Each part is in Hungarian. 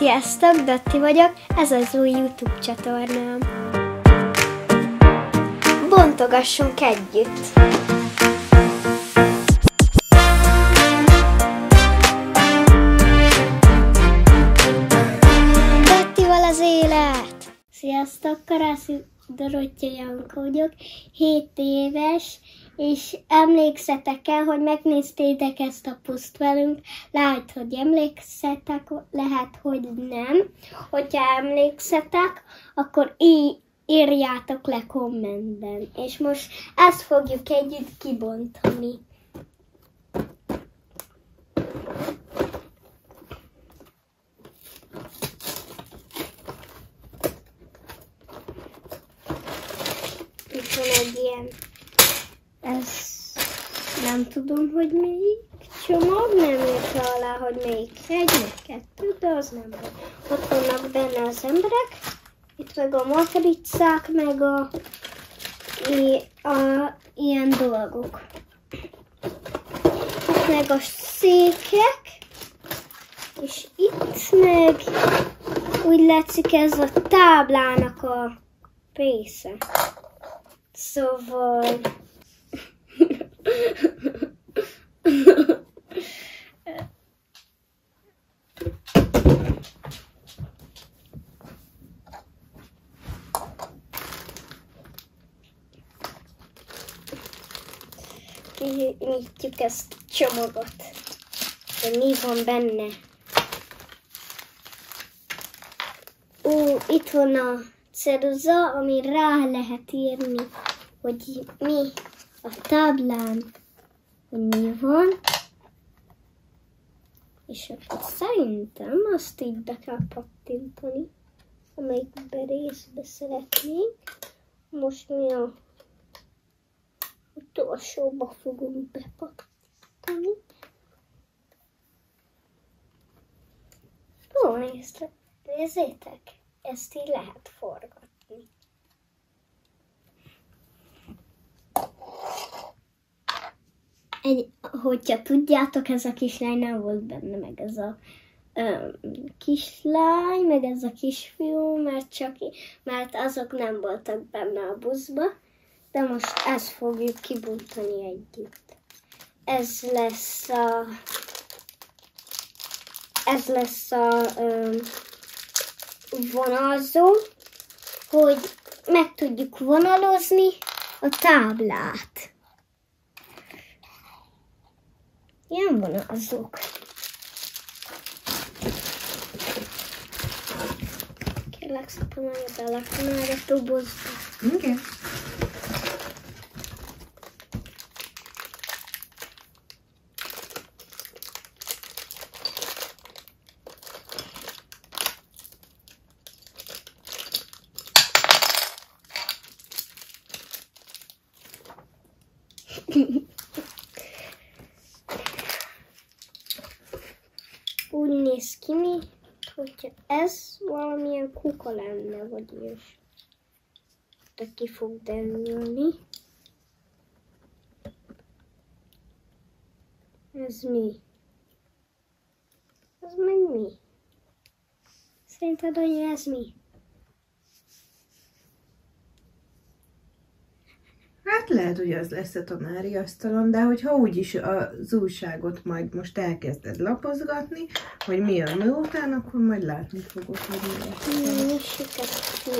Sziasztok, Dotti vagyok, ez az új YouTube csatornám. Bontogassunk együtt! Dottival az élet! Sziasztok, Karászi Dorottya Janka vagyok, 7 éves, és emlékszetek el, hogy megnéztétek ezt a poszt velünk, lehet, hogy emlékszetek, lehet, hogy nem. Hogyha emlékszetek, akkor írjátok le kommentben. És most ezt fogjuk együtt kibontani. Itt van egy ilyen, ez nem tudom, hogy melyik csomag, nem írta alá, hogy melyik 1, meg 2, de az nem van. Ott vannak benne az emberek, itt meg a matricák, meg a ilyen dolgok. Itt meg a székek, és itt meg úgy látszik ez a táblának a része. Szóval... Nyitjuk ezt a csomagot. De mi van benne? Itt van a ceruza, ami rá lehet írni, hogy mi a táblán, hogy mi van. És akkor szerintem azt így be kell pattintani, amelyikben részbe szeretnénk. Most mi a utolsóba fogunk bepattintani. Ó, nézzétek, ezt így lehet forgatni. Hogyha tudjátok, ez a kislány nem volt benne, meg ez a kislány, meg ez a kisfiú, mert azok nem voltak benne a buszba, de most ezt fogjuk kibontani együtt. Ez lesz a vonalzó, hogy meg tudjuk vonalozni a táblát. Ilyen vonalzók. Kérlek szépen, hogy belaknál a dobozba. Igen. Úgy néz ki, hogyha ez valamilyen kuka lenne, vagyis de ki fog derülni. Ez mi? Ez meg mi? Szerinted, hogy ez mi? Hát lehet, hogy az lesz a tanári asztalon, de hogyha úgyis az újságot majd most elkezded lapozgatni, hogy mi a nő után, akkor majd látni fogod, hogy mi lesz. Nyissuk ezt ki.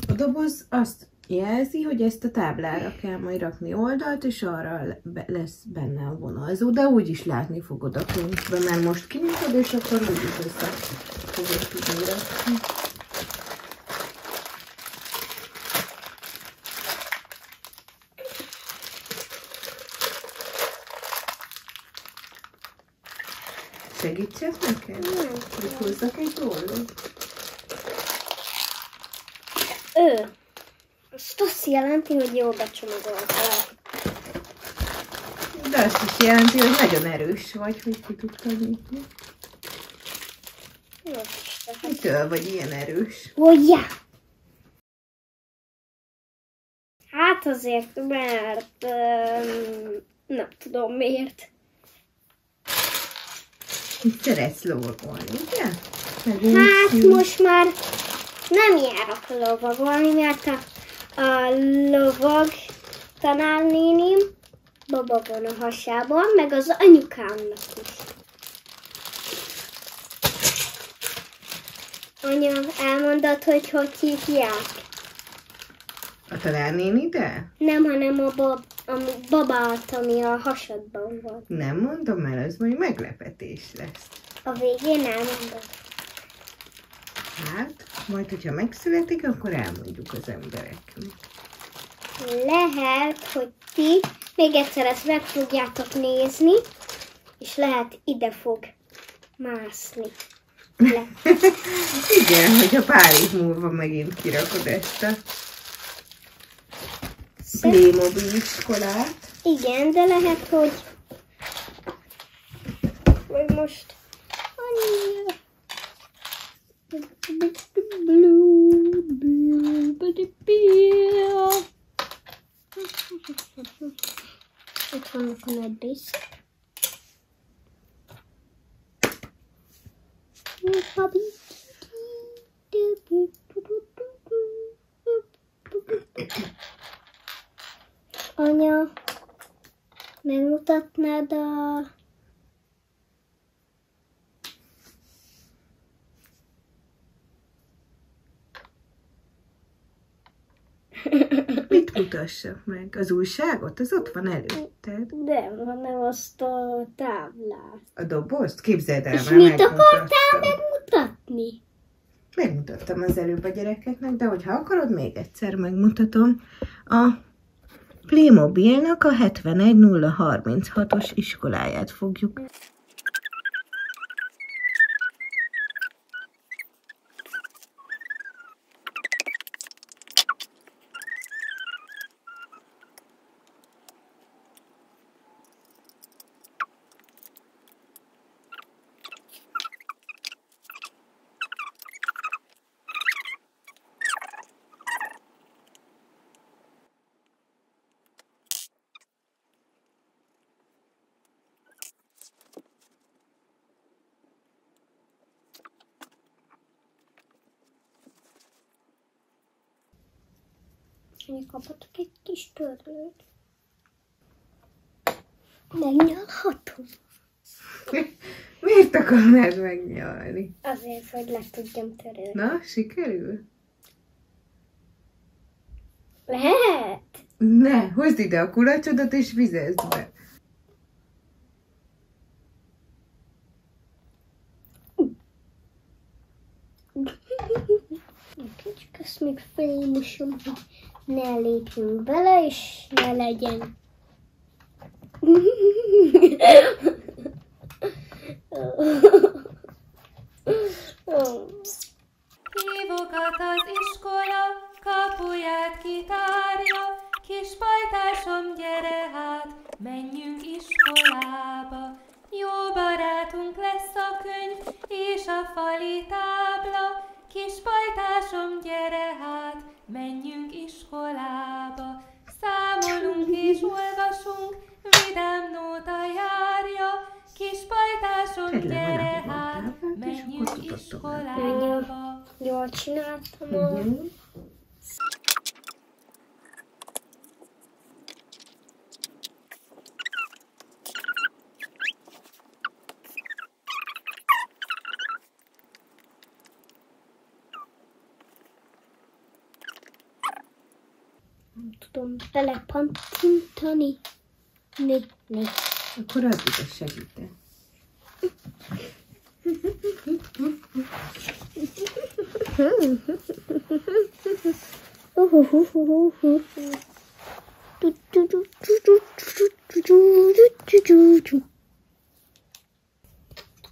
A doboz azt jelzi, hogy ezt a táblára kell majd rakni oldalt, és arra lesz benne a vonalzó, de úgyis látni fogod a könyvben, mert most kinyitod, és akkor úgyis össze fogod tudni rakni. Segítsek nekem? Nem. Hogy hozzak egy ollót? Azt azt jelenti, hogy jól becsomagoltál. De azt is jelenti, hogy nagyon erős vagy, hogy ki tudtad nyitni. Most. Mitől vagy ilyen erős? Ugye? Hát azért, mert nem tudom miért. Szeretsz lovagolni, ugye? Hát most már nem járok lovagolni, mert a lovag tanárnénim baba van a hasában, meg az anyukámnak is. Anya, elmondod, hogy hívják? A tanárnénide? Nem, hanem a babát, ami a hasadban van. Nem mondom el, az majd meglepetés lesz. A végén elmondod. Hát, majd, hogyha megszületik, akkor elmondjuk az embereknek. Lehet, hogy ti még egyszer ezt meg fogjátok nézni, és lehet ide fog mászni. Igen, hogyha pár év múlva megint kirakod ezt a Playmobil iskolát. Igen, de lehet, hogy vagy most annyira. Itt vannak a nagy részek. Anya, megmutatnád a... Mit mutassak meg? Az újságot? Az ott van előtted. Nem, hanem azt a táblát. A dobozt? Képzeld el, És már mit megmutattam. akartál megmutatni? Megmutattam az előbb a gyerekeknek, de hogyha akarod, még egyszer megmutatom. A Playmobilnak a 71036-os iskoláját fogjuk. Én kaphatok egy kis törlőt. Megnyalhatom. Miért akarnád megnyalni? Azért, hogy le tudjam törölni. Na, sikerül? Lehet? Ne, hozd ide a kulacsodat és vizezd be. Csak ezt még felmosom, hogy ne lépjünk bele, és ne legyen. Hívogat az iskola, kapuját kitárja, kis pajtásom, gyere hát, menjünk iskolába. Jó barátunk lesz a könyv és a fali tábla, kis pajtásom, gyere hát, menjünk iskolába. Számolunk és olvasunk, vidám nóta járja, kis pajtásom, gyere hát, menjünk iskolába. Jól csináltam. Nem tudom belepattintani. Né. Akkor add ide, segítek.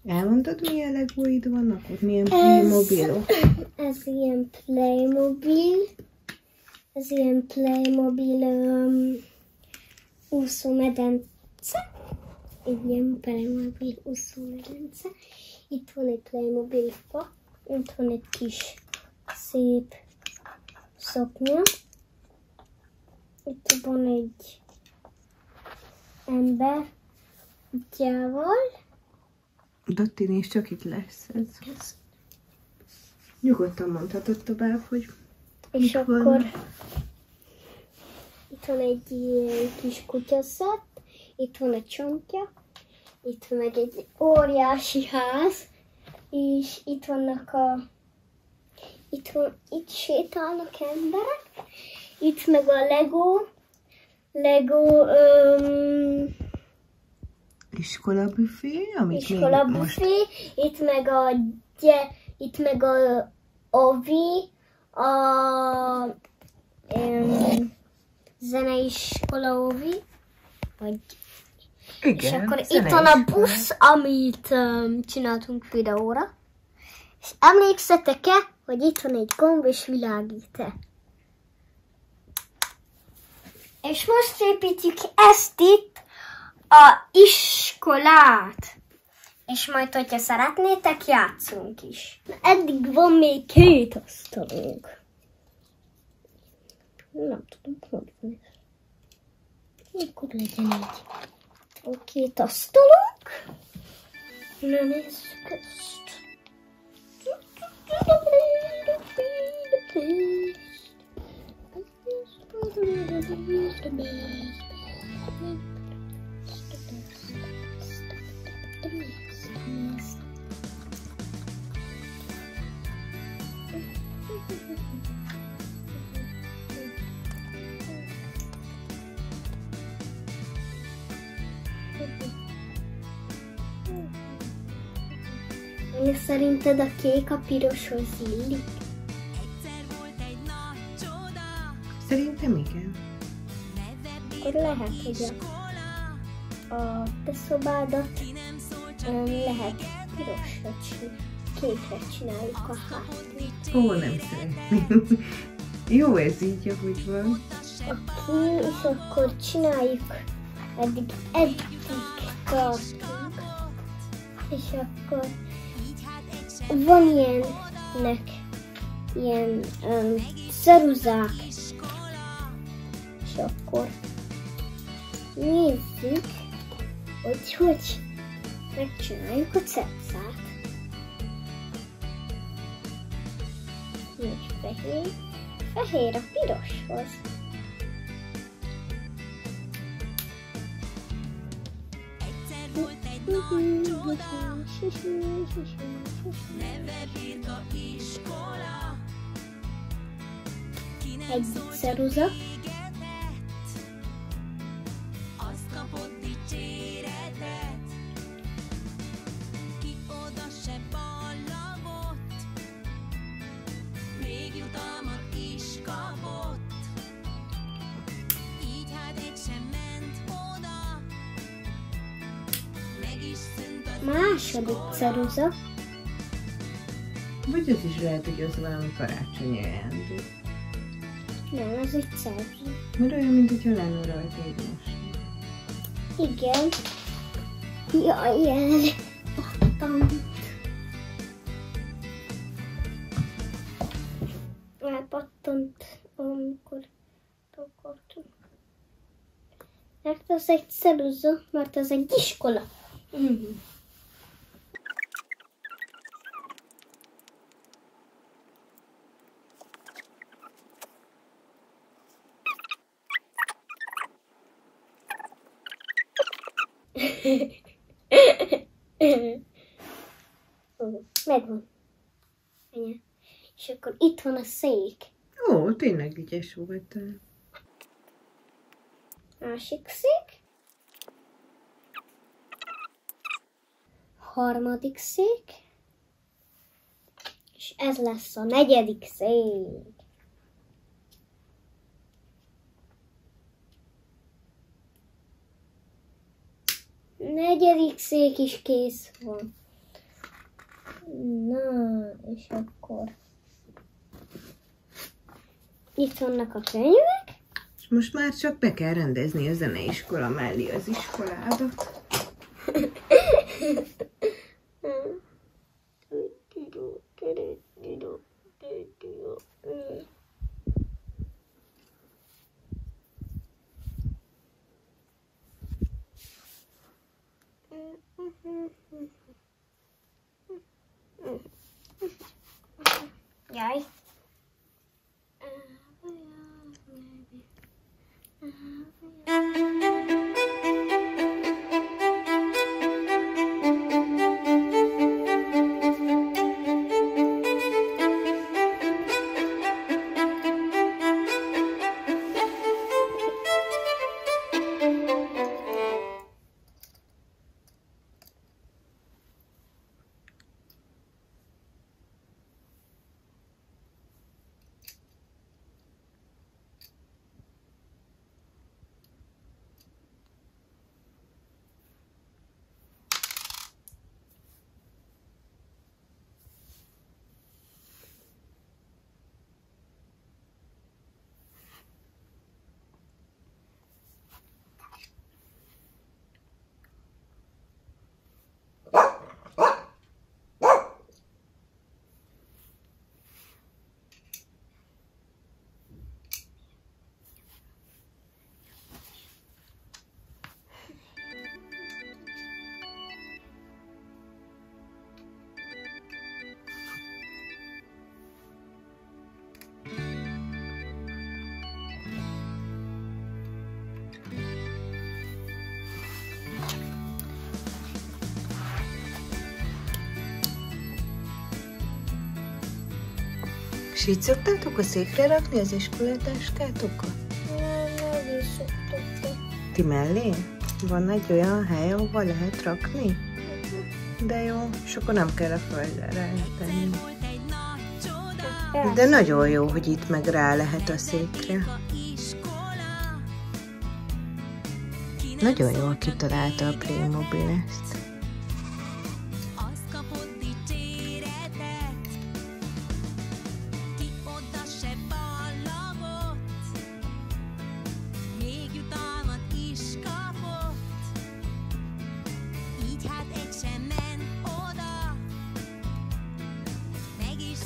Elmondod, milyen legóid vannak ott? Milyen Playmobilok? Ez ilyen Playmobil. Ez ilyen Playmobil úszómedence. Ilyen Playmobil úszómedence. Itt van egy Playmobil fa. Itt van egy kis szép szoknya. Itt van egy ember kutyával. Dotti, nézd, csak itt lesz ez. Nyugodtan mondhatod tovább, hogy És akkor itt van egy ilyen kis kutyaszett, itt van egy csontja, itt meg egy óriási ház, és itt vannak itt sétálnak emberek, itt meg a Lego iskolabüfé, amit iskolabüfé, itt meg a Ovi, a zeneiskola Ovi, vagy igen, és akkor itt van a busz, amit csináltunk videóra. És emlékszetek-e, hogy itt van egy gomb és világít-e? És most építjük ezt itt, a iskolát. És majd, hogyha szeretnétek, játszunk is. Eddig van még 2 asztalunk. Nem tudom, hogy van ez. Akkor legyen így. Van 2 asztalunk. Na, nézzük ezt. Szerinted a kék a piroshoz illik? Szerintem igen. Akkor lehet, hogy a te szobádat lehet pirosra csinálni. Kékre csináljuk a hátát. Ó, nem szeretném. Jó, ez így, ahogy van. Oké, és akkor csináljuk. Eddig tartunk. És akkor van ilyen ceruzák. És akkor nézzük, hogy megcsináljuk a ceruzát. Nincs fehér. Fehér a piroshoz. Egy ceruza. Második ceruza. Vagy az is lehet, hogy az valami karácsonyi ajándék. Nem, ez egy ceruza. Mert olyan, mint hogyha lenne rajta egy most. Igen. Jaj, elpattant. Elpattant, amikor akartunk. Mert az egy ceruza, mert az egy iskola. Megvan. És akkor itt van a szék. Ó, tényleg ügyes voltál. Másik szék. Harmadik szék. És ez lesz a 4. szék. Negyedik szék is kész van. Na, és akkor itt vannak a könyvek. Most már csak be kell rendezni a zeneiskola mellé az iskoládat. Jaj. És így szoktátok a székre rakni az iskolatáskátokat? Nem is szoktuk. Ti mellé? Van egy olyan hely, ahova lehet rakni? De jó, és akkor nem kell a földre rátenni. De nagyon jó, hogy itt meg rá lehet a székre. Nagyon jól kitalálta a Playmobil ezt.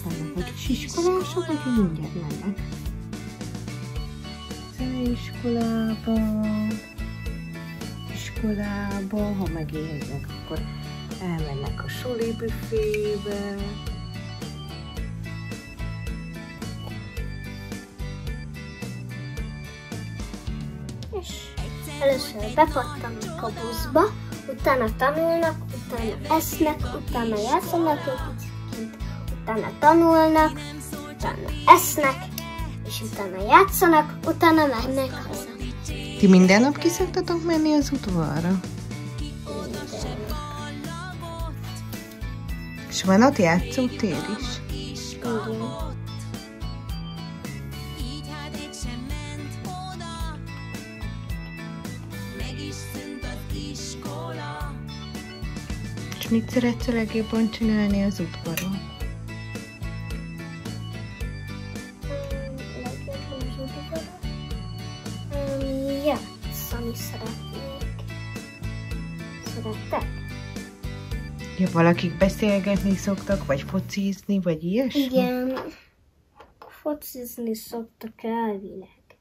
Vannak a kis iskolások, akik mindjárt mennek. Iskolába, ha megérnek, akkor elmennek a suli büfébe. És először bepattanak a buszba, utána tanulnak, utána esznek, utána játszanak egy kicsit, utána tanulnak, utána esznek, és utána játszanak, utána mennek haza. Ti minden nap ki szoktatok menni az udvarra? És van ott játszótér is? Igen. És mit szeretsz a legjobban csinálni az udvaron? Játszani szeretnék. Szerettek? Ja, valakik beszélgetni szoktak, vagy focizni, vagy ilyesmi? Igen. Focizni szoktak elvileg.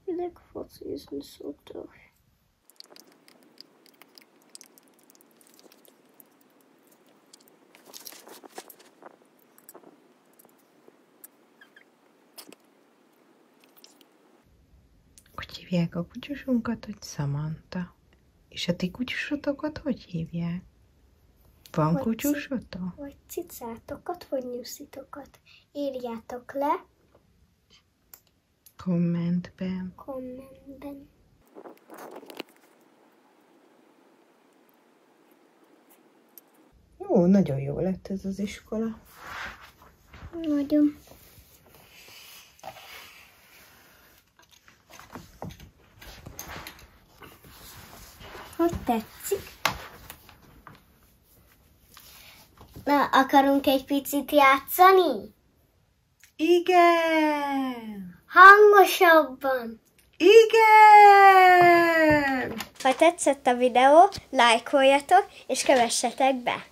Elvileg focizni szoktak. Hogy hívják a kutyusunkat, hogy Samantha. És a ti kutyusotokat hogy hívják? Van kutyusotok? Vagy cicátokat, vagy nyuszitokat. Írjátok le Kommentben. kommentben. Ó, nagyon jó lett ez az iskola. Nagyon. Hogy tetszik? Na, akarunk egy picit játszani? Igen! Hangosabban! Igen! Ha tetszett a videó, lájkoljatok és kövessetek be!